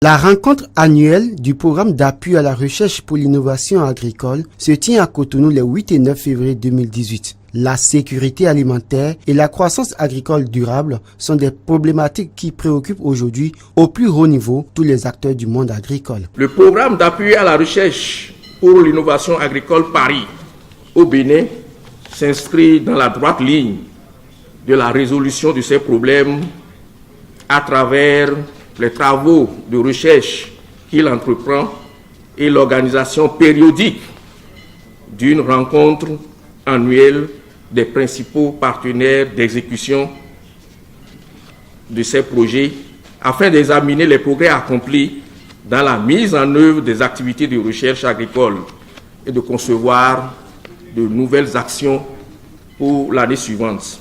La rencontre annuelle du programme d'appui à la recherche pour l'innovation agricole se tient à Cotonou les 8 et 9 février 2018. La sécurité alimentaire et la croissance agricole durable sont des problématiques qui préoccupent aujourd'hui au plus haut niveau tous les acteurs du monde agricole. Le programme d'appui à la recherche pour l'innovation agricole Paris au Bénin s'inscrit dans la droite ligne de la résolution de ces problèmes à travers les travaux de recherche qu'il entreprend et l'organisation périodique d'une rencontre annuelle des principaux partenaires d'exécution de ces projets afin d'examiner les progrès accomplis dans la mise en œuvre des activités de recherche agricole et de concevoir de nouvelles actions pour l'année suivante.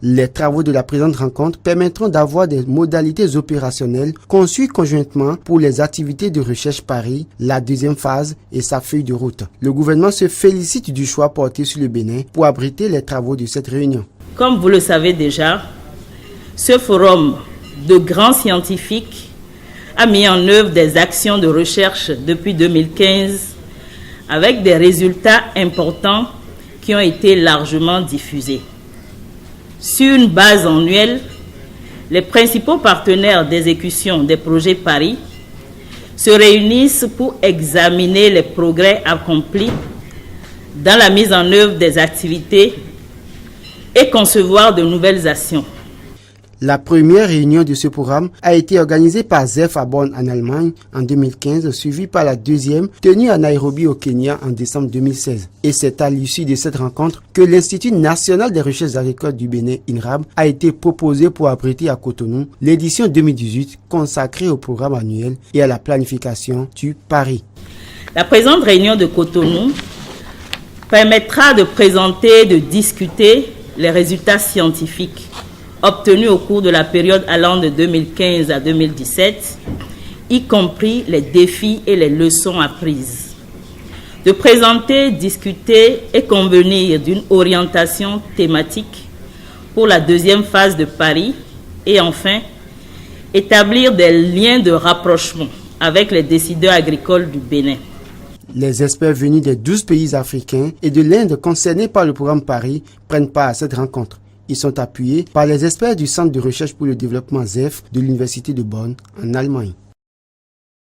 Les travaux de la présente rencontre permettront d'avoir des modalités opérationnelles conçues conjointement pour les activités de recherche Paris, la deuxième phase et sa feuille de route. Le gouvernement se félicite du choix porté sur le Bénin pour abriter les travaux de cette réunion. Comme vous le savez déjà, ce forum de grands scientifiques a mis en œuvre des actions de recherche depuis 2015 avec des résultats importants qui ont été largement diffusés. Sur une base annuelle, les principaux partenaires d'exécution des projets Paris se réunissent pour examiner les progrès accomplis dans la mise en œuvre des activités et concevoir de nouvelles actions. La première réunion de ce programme a été organisée par ZEF à Bonn en Allemagne en 2015, suivie par la deuxième tenue à Nairobi au Kenya en décembre 2016. Et c'est à l'issue de cette rencontre que l'Institut national des recherches agricoles du Bénin, INRAB, a été proposé pour abriter à Cotonou l'édition 2018 consacrée au programme annuel et à la planification du Paris. La présente réunion de Cotonou permettra de présenter et de discuter les résultats scientifiques obtenus au cours de la période allant de 2015 à 2017, y compris les défis et les leçons apprises. De présenter, discuter et convenir d'une orientation thématique pour la deuxième phase de Paris et enfin, établir des liens de rapprochement avec les décideurs agricoles du Bénin. Les experts venus des 12 pays africains et de l'Inde concernés par le programme Paris prennent part à cette rencontre. Ils sont appuyés par les experts du Centre de recherche pour le développement ZEF de l'Université de Bonn en Allemagne.